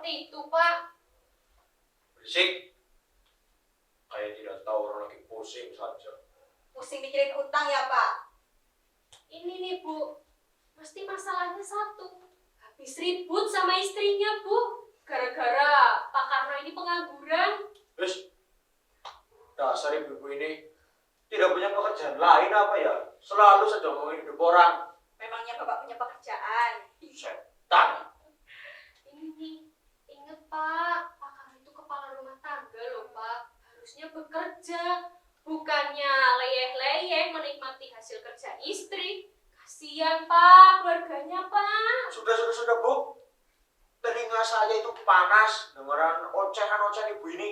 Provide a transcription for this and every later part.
seperti itu, Pak. Berisik. Kayak tidak tahu orang lagi pusing saja. Pusing mikirin utang ya, Pak? Ini nih, Bu. Mesti masalahnya satu. Habis ribut sama istrinya, Bu. Gara-gara Pak Karno ini pengangguran. Terus, dasar ibu-ibu ini tidak punya pekerjaan lain apa ya? Selalu saja ngomongin hidup orang. Memangnya Bapak punya pekerjaan? Setan. Ini nih, inget Pak. Pak Karno itu kepala rumah tangga loh, Pak. Harusnya bekerja. Bukannya leyeh-leyeh menikmati hasil kerja istri. Kasihan, Pak, keluarganya, Pak. Sudah, Bu. Telinga saya itu panas dengeran ocehan-ocehan ibu ini.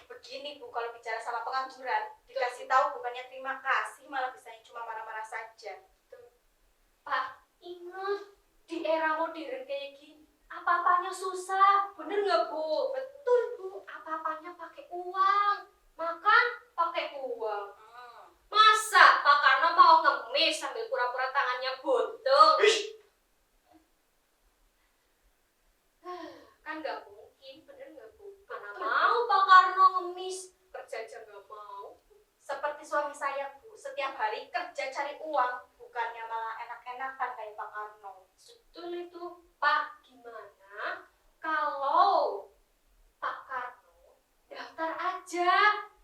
Begini, Bu, kalau bicara sama pengangguran, dikasih tahu bukannya terima kasih, malah bisanya cuma marah-marah saja. Pak, ingat, di era modern kayak gini, apa-apanya susah. Bener nggak, Bu? Betul, Bu. Apa-apanya pakai uang. Makan pakai uang. Masa Pak Karno mau ngemis sambil pura-pura tangannya buntung? Ish, Kan nggak mungkin, bener nggak, Bu? Mana mau Pak Karno ngemis, kerja aja nggak mau. Seperti suami saya, Bu, setiap hari kerja cari uang, bukannya malah enak-enakan kayak Pak Karno. Betul itu, Pak. Gimana kalau Pak Karno daftar aja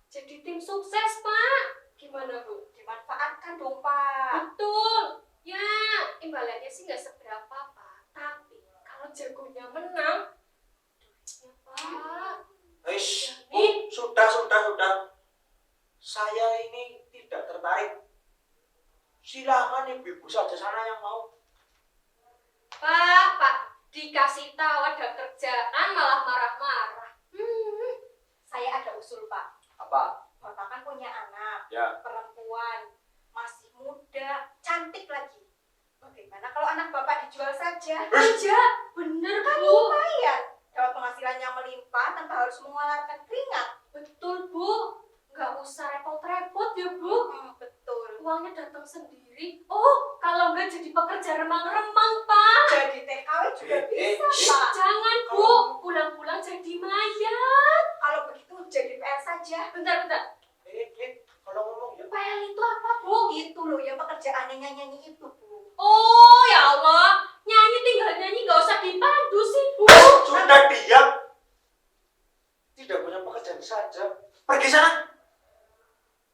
jadi tim sukses, Pak? Gimana, Bu? Dimanfaatkan dong, Pak. Betul. Ya, imbalannya sih nggak seberapa, Pak. Tapi kalau jagonya menang, duitnya, Pak. ish. Jadi, Sudah. Saya ini tidak tertarik. Silakan ibu-ibu saja sana yang mau. Pak, dikasih tahu ada kerjaan malah marah-marah. Saya ada usul, Pak. Apa? Bapak kan punya anak, Ya. perempuan, masih muda, cantik lagi. Bagaimana kalau anak Bapak dijual saja? Aja, bener, Kan Bu. lumayan. Dapat penghasilan yang melimpah tanpa harus mengeluarkan keringat. Betul, Bu. Nggak usah repot-repot ya, Bu. Betul. Uangnya datang sendiri. Oh, kalau nggak jadi pekerja remang-remang, Pak. Jadi TKW juga bisa, eh. Pak. Jangan, Bu. Pulang-pulang jadi mayat. Kalau begitu jadi PL saja. Bentar. Kalau ngomong ya. PL itu apa, Bu? Itu loh yang pekerjaannya nyanyi itu, Bu. Oh, ya Allah. Nyanyi tinggal nyanyi, nggak usah dipandu sih, Bu. Sudah diam. Tidak punya pekerjaan saja. Pergi sana.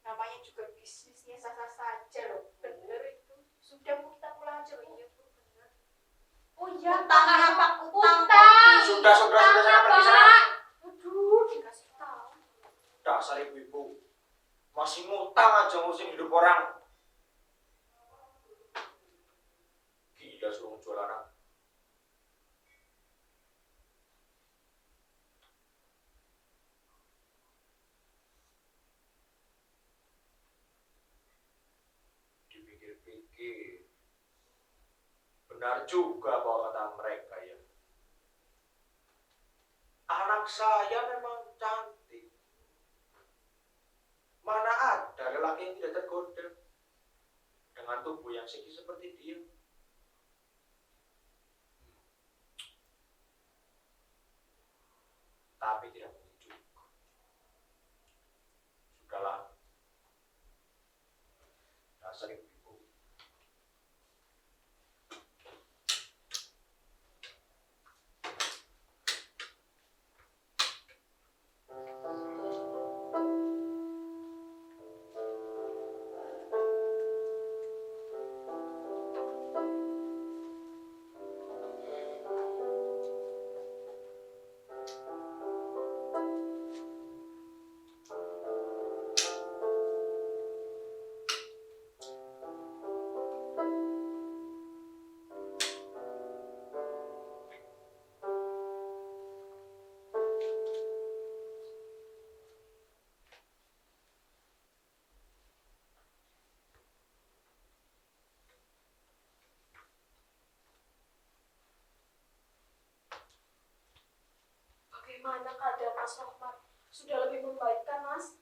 Namanya juga bisnisnya sah-sah saja loh. Bener itu. Sudah, Bu, kita pulang aja. Iya, Bu, bener. Oh iya, Utang apa? Utang. Utang. Sudah, sana Utang, pergi sana. Pak. Aduh, dikasih tahu. Dasar ibu-ibu. Masih ngutang aja ngurusin hidup orang. Gila suruh jual anak. Dipikir-pikir, benar juga bahwa kata mereka ya. Anak saya memang cantik. Mana ada lelaki yang tidak tergoda dengan tubuh yang seksi seperti dia. Tapi tidak mungkin juga. Sudahlah. Dasar ibu-ibu. Bagaimana keadaan Mas Rahmat? Sudah lebih membaik kan, Mas?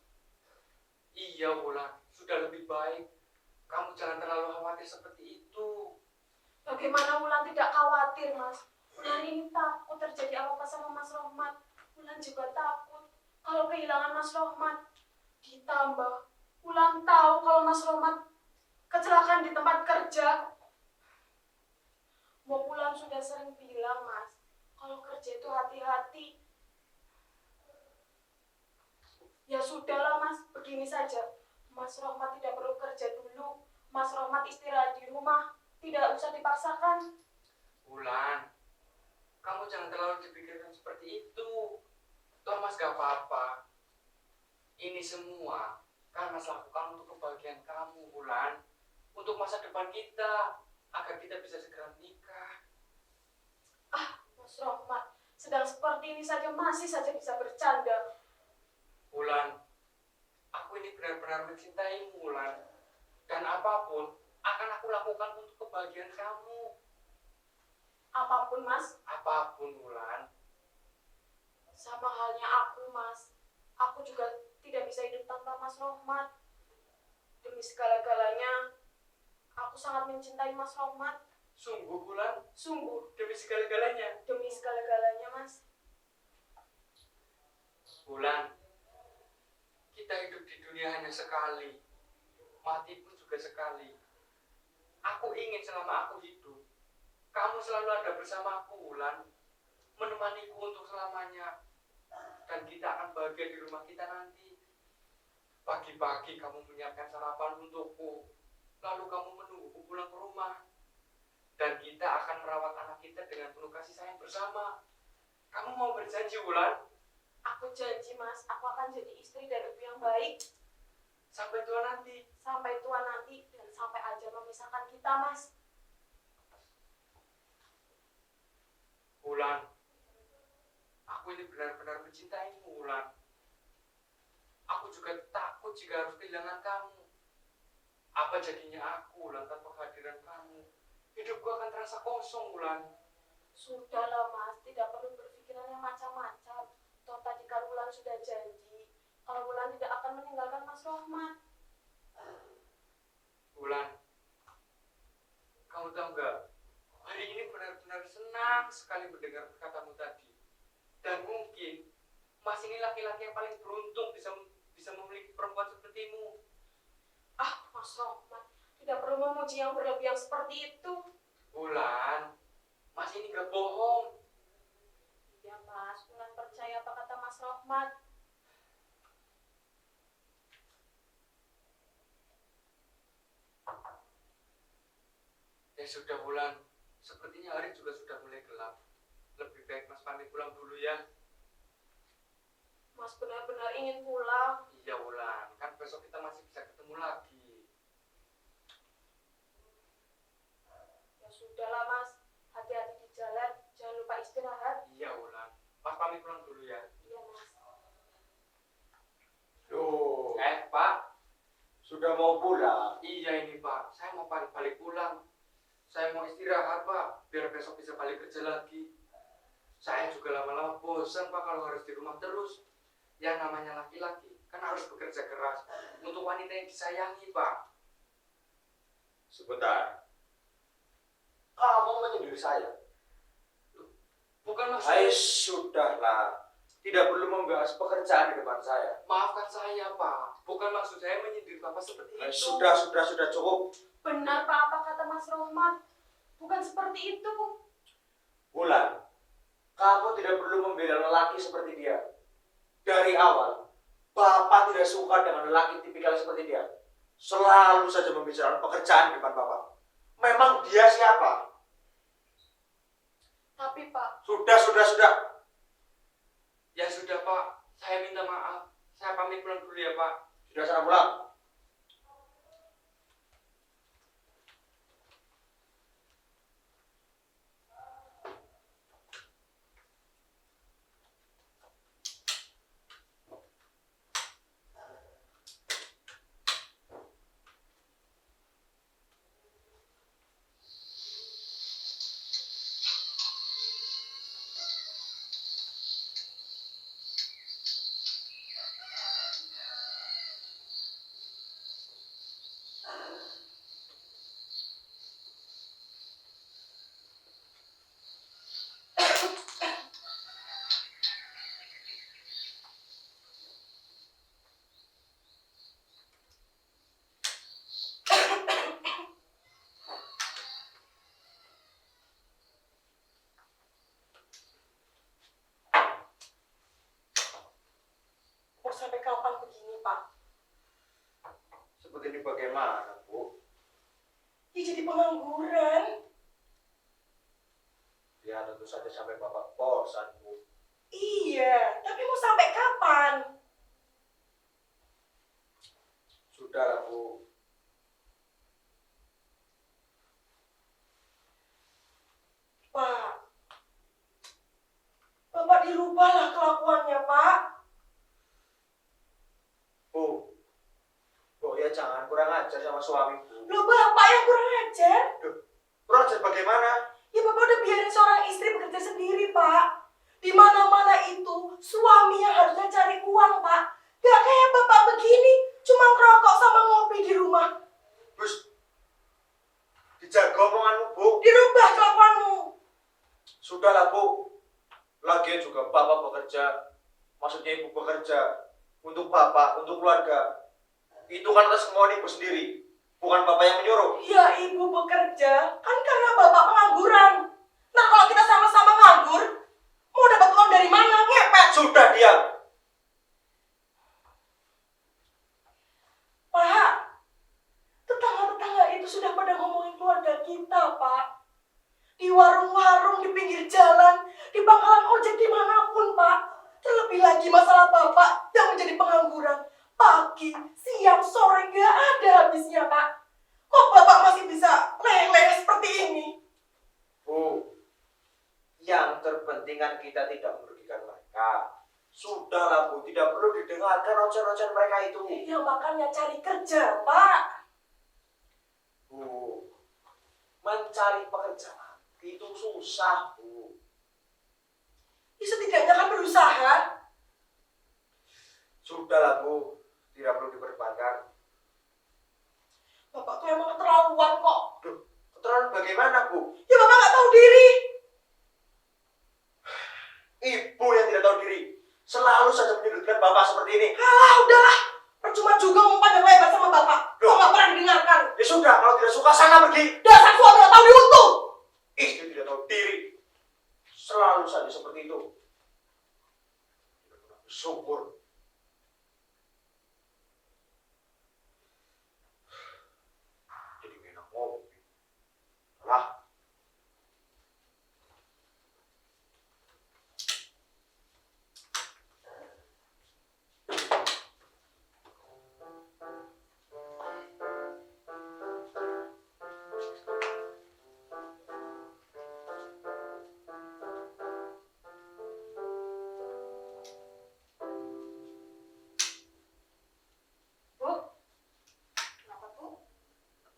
Iya, Wulan. Sudah lebih baik. Kamu jangan terlalu khawatir seperti itu. Bagaimana Wulan tidak khawatir, Mas? Wulan ini takut terjadi apa-apa sama Mas Rohmat. Wulan juga takut kalau kehilangan Mas Rohmat. Ditambah Wulan tahu kalau Mas Rohmat kecelakaan di tempat kerja. Wulan sudah sering bilang, Mas, kalau kerja itu hati-hati. Ya sudahlah, Mas, begini saja. Mas Rohmat tidak perlu kerja dulu. Mas Rohmat istirahat di rumah. Tidak usah dipaksakan. Wulan, kamu jangan terlalu dipikirkan seperti itu. Toh Mas gak apa-apa. Ini semua kan Mas lakukan untuk kebahagiaan kamu, Wulan. Untuk masa depan kita, agar kita bisa segera menikah. Mas Rohmat, sedang seperti ini saja masih saja bisa bercanda. Wulan, aku ini benar-benar mencintaimu, Wulan. Dan apapun akan aku lakukan untuk kebahagiaan kamu. Apapun, Mas. Apapun, Wulan. Sama halnya aku, Mas. Aku juga tidak bisa hidup tanpa Mas Rohmat. Demi segala-galanya, aku sangat mencintai Mas Rohmat. Sungguh, Wulan, Sungguh, demi segala-galanya. demi segala-galanya, Mas. Wulan, kita hidup di dunia hanya sekali. Mati pun juga sekali. Aku ingin selama aku hidup, kamu selalu ada bersamaku, Wulan. Menemaniku untuk selamanya. Dan kita akan bahagia di rumah kita nanti. Pagi-pagi kamu menyiapkan sarapan untukku. Lalu kamu menungguku pulang ke rumah. Dan kita akan merawat anak kita dengan penuh kasih sayang bersama. Kamu mau berjanji, Wulan? Aku janji, Mas, aku akan jadi istri dan ibu yang baik. Sampai tua nanti. Sampai tua nanti dan sampai ajal memisahkan kita, Mas. Wulan, aku ini benar-benar mencintaimu, Wulan. Aku juga takut jika harus kehilangan kamu. Apa jadinya aku, Wulan, tanpa kehadiran kamu? Hidupku akan terasa kosong, Wulan. Sudahlah, Mas, tidak perlu berpikiran yang macam-macam. Toh tadi kan Wulan sudah janji kalau Wulan tidak akan meninggalkan Mas Rohmat. Wulan, kamu tahu nggak? Hari ini benar-benar senang sekali mendengar katamu tadi. Dan mungkin Mas ini laki-laki yang paling beruntung bisa memiliki perempuan sepertimu. Mas Rohmat, tidak perlu memuji yang berlebihan seperti itu. Wulan, Mas ini nggak bohong. Iya, Mas, Wulan percaya apa kata Mas Rohmat. Ya sudah, Wulan. Sepertinya hari juga sudah mulai gelap. Lebih baik Mas pamit pulang dulu ya. Mas benar-benar ingin pulang. Iya, Wulan. Kan besok kita masih bisa ketemu lagi. Ya sudahlah, Mas, hati-hati di jalan, jangan lupa istirahat. Iya, Wulan. Mas pamit pulang dulu ya. Iya, Mas. Loh, Pak. sudah mau pulang? Iya ini, Pak. Saya mau balik pulang. Saya mau istirahat, Pak. Biar besok bisa balik kerja lagi. Saya juga lama-lama bosan, Pak, kalau harus di rumah terus. Ya namanya laki-laki, kan harus bekerja keras untuk wanita yang disayangi, Pak. Sebentar. Kamu menyindir saya? Bukan Hai, maksud... sudahlah. Tidak perlu membahas pekerjaan di depan saya. Maafkan saya, Pak. Bukan maksud saya menyindir Bapak seperti Hai, itu. sudah cukup. Benar, Pak, apa kata Mas Rohmat. Bukan seperti itu. Wulan, kamu tidak perlu membela lelaki seperti dia. Dari awal, Bapak tidak suka dengan lelaki tipikal seperti dia. Selalu saja membicarakan pekerjaan di depan Bapak. Memang dia siapa? Tapi, Pak, Sudah. Ya sudah, Pak. Saya minta maaf. Saya pamit pulang dulu ya, Pak. Sudah sana pulang. sampai kapan begini, Pak? Seperti ini bagaimana, Bu? Ya jadi pengangguran. Ya tentu saja sampai Bapak bosan, Bu. Iya, tapi mau sampai kapan? Sudahlah, Bu. Pak, Bapak dirubahlah kelakuannya, Pak. Bu, Bu ya jangan kurang ajar sama suami, Bu. Loh, Bapak yang kurang ajar. Kurang ajar bagaimana? Ya Bapak udah biarin seorang istri bekerja sendiri, Pak. Di mana-mana itu suami yang harusnya cari uang, Pak. Gak kayak Bapak begini, cuma ngerokok sama ngopi di rumah. Bus, dijaga omonganmu, Bu. Dirubah kelakuanmu. Sudahlah, Bu. Lagian juga Bapak bekerja. Maksudnya Ibu bekerja. Untuk Bapak, untuk keluarga. Itu kan atas kemauan Ibu sendiri. Bukan Bapak yang menyuruh. Ya Ibu bekerja, kan karena Bapak pengangguran. Nah kalau kita sama-sama nganggur, mau dapat uang dari mana? Ngepet. Sudah, diam. Pak, tetangga-tetangga itu sudah pada ngomongin keluarga kita, Pak. Di warung-warung, di pinggir jalan, di pangkalan ojek, dimanapun, Pak. Terlebih lagi masalah Bapak yang menjadi pengangguran. Pagi, siang, sore, gak ada habisnya, Pak. Kok Bapak masih bisa leleh seperti ini? Bu, yang terpenting kan kita tidak merugikan mereka. Sudahlah, Bu. Tidak perlu didengarkan ocehan-ocehan mereka itu. Ya makanya cari kerja, Pak. Bu, mencari pekerjaan itu susah, Bu. Ya, setidaknya kan berusaha. Sudahlah, Bu. Tidak perlu diperdebatkan. Bapak tuh emang keterlaluan kok. Duh, keterlaluan bagaimana, Bu? Ya Bapak nggak tahu diri. Ibu yang tidak tahu diri. Selalu saja menyudutkan Bapak seperti ini. Alah, udahlah. Percuma juga ngomong panjang lebar sama Bapak. Kok nggak pernah didengarkan. Ya sudah, kalau tidak suka sana pergi. Dasar suami nggak tahu diuntung. Istri tidak tahu diri. Selalu saja seperti itu. Tidak pernah bersyukur. Jadi gak enak ngopi. Lah. Bu, Kenapa, Bu?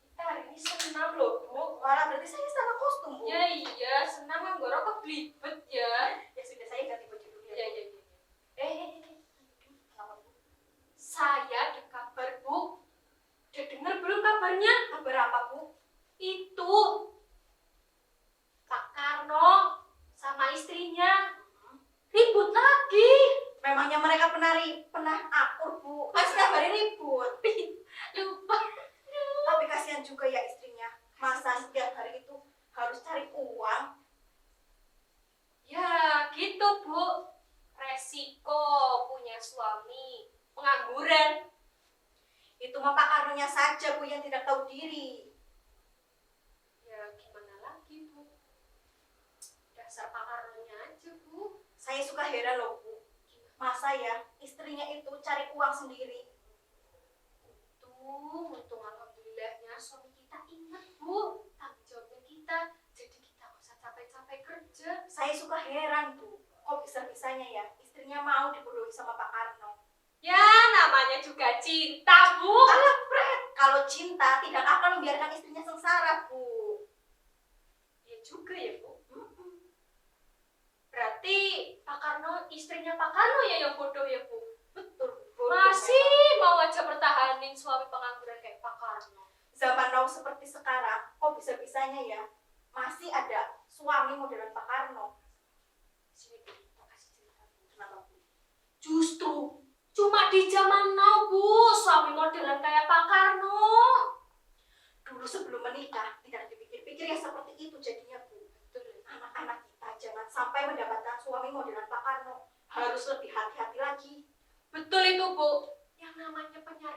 kita hari ini senam loh, Bu. Malah berarti saya salah kostum, Bu. Ya iya, senam kan gue rokok belibet ya. Ya sudah, saya ganti baju dulu Iya, ya. iya, iya. Kenapa, Bu? Saya ada kabar, Bu. Udah dengar belum kabarnya? Kabar apa, Bu? Itu Pak Karno sama istrinya ribut lagi. Memangnya mereka pernah akur, Bu. Kan setiap hari ribut. Lupa. Tapi kasihan juga ya istrinya. Masa setiap hari itu harus cari uang. Ya gitu, Bu. Resiko punya suami pengangguran. Itu mah Pak Karnonya saja, Bu, yang tidak tahu diri. Ya gimana lagi, Bu? Dasar Pak Karnonya aja, Bu. Saya suka heran loh, Bu. Masa ya istrinya itu cari uang sendiri. Untung alhamdulillahnya suami kita ingat, Bu. Tanggung jawabnya kita. Jadi kita nggak usah capek-capek kerja. Saya suka heran, Bu. Kok bisa-bisanya ya istrinya mau dibodohi sama Pak Karno. Ya namanya juga cinta, Bu. Alah, Fred. Kalau cinta tidak akan membiarkan istrinya sengsara, Bu. Ya juga ya, Bu. Berarti Pak Karno, istrinya Pak Karno ya yang bodoh ya, Bu. Betul, Bu. Masih mau aja pertahanin suami pengangguran kayak Pak Karno. Zaman now seperti sekarang, kok bisa-bisanya ya masih ada suami modelan Pak Karno. Sini, Bu. Tak kasih cerita, Bu. Kenapa, Bu? Justru cuma di zaman now, Bu, suami modelan kayak Pak Karno. Dulu sebelum menikah tidak dipikir-pikir ya seperti itu jadinya, Bu. Betul. Anak-anak kita jangan sampai mendapatkan suami modelan Pak Karno. Harus lebih hati-hati lagi. Betul itu, Bu.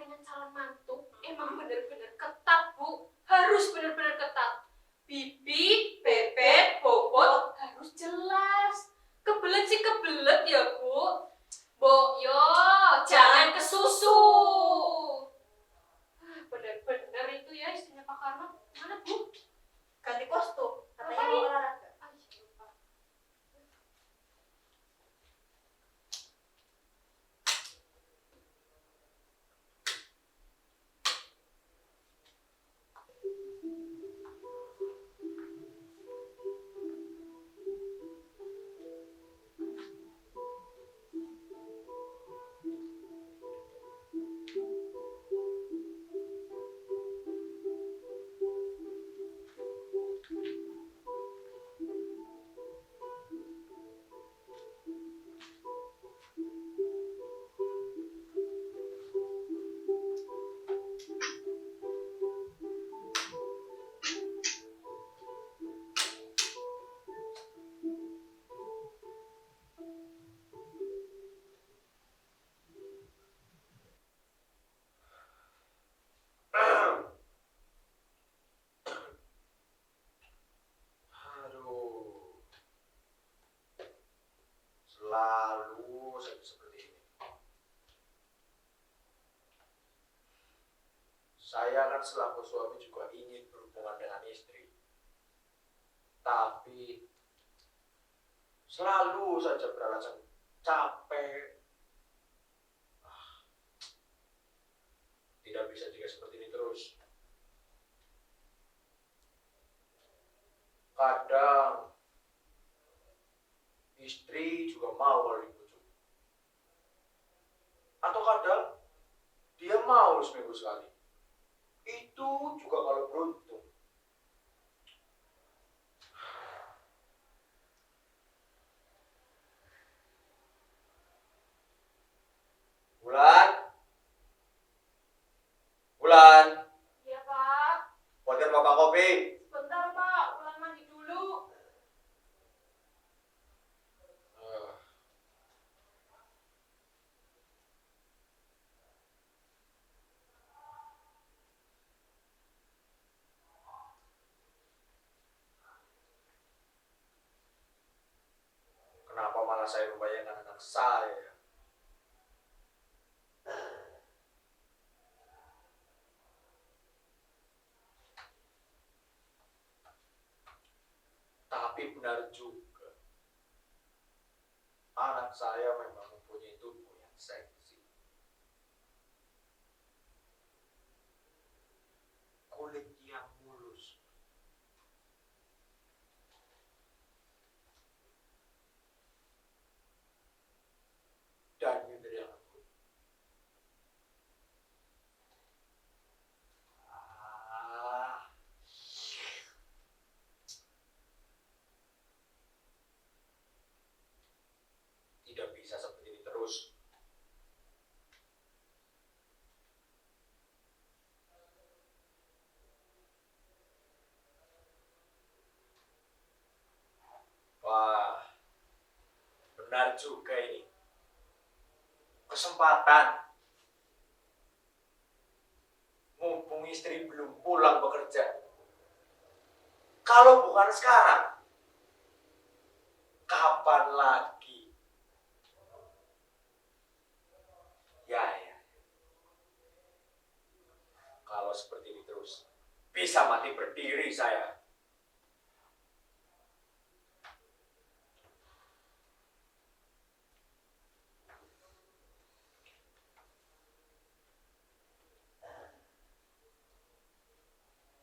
penyampaian calon mantu emang bener-bener ketat, Bu. Harus bener-bener ketat. Bibi, bebek, bobot harus jelas. Kebelet sih kebelet ya, Bu. Bo, yo, jangan kesusu. Bener-bener itu ya istrinya Pak Karno. Mana, Bu? Ganti kostum, katanya Ngapain? mau olahraga. Ah, iya, lupa. Aduh, selalu saja seperti ini. Saya kan selaku suami juga ingin berhubungan dengan istri, tapi selalu saja beralasan capek. Tidak bisa jika seperti ini terus. Kadang istri juga mau kalau dibujuk. Atau kadang dia mau seminggu sekali. Itu juga kalau beruntung. Bulan, Bulan, Iya, Pak. buatkan bapak kopi. Sebentar, Pak. Ulan mandi dulu. Kenapa malah saya membayangkan anak saya? Tapi benar juga, anak saya memang mempunyai tubuh yang seksi. Kulit yang mulus. Dan bibir yang lembut. Ah, tidak bisa seperti ini terus. Wah, benar juga ini. Kesempatan. Mumpung istri belum pulang bekerja. Kalau bukan sekarang, kapan lagi? Ya. Kalau seperti ini terus, bisa mati berdiri saya.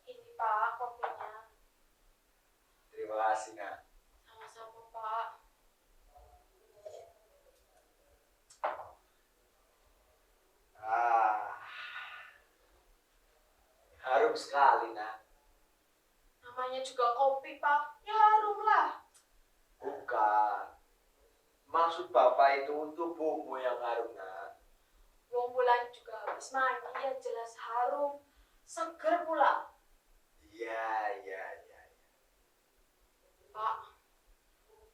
Ini, Pak, kopinya. Terima kasih, Nak. Sama-sama, Pak. Harum sekali, Nak. Namanya juga kopi, Pak. Ya harum lah. Bukan. Maksud Bapak itu tubuhmu yang harum, Nak. Wong Bulan juga habis mandi, ya jelas harum. Seger pula. Iya. Pak,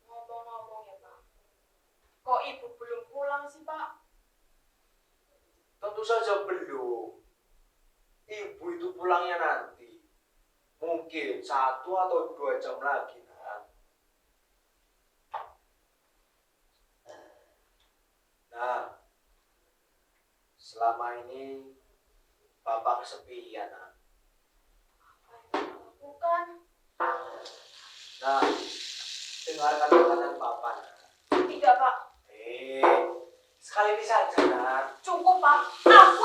ngomong-ngomong ya, Pak. Kok ibu belum pulang sih, Pak? Tentu saja belum. ibu itu pulangnya nanti. Mungkin 1 atau 2 jam lagi, Nak. Nah, selama ini Bapak kesepian, Nak. Bukan. Nah, dengarkan perkataan Bapak, Nak. Tidak, Pak. Sekali ini saja, Nak. Cukup, Pak. Aku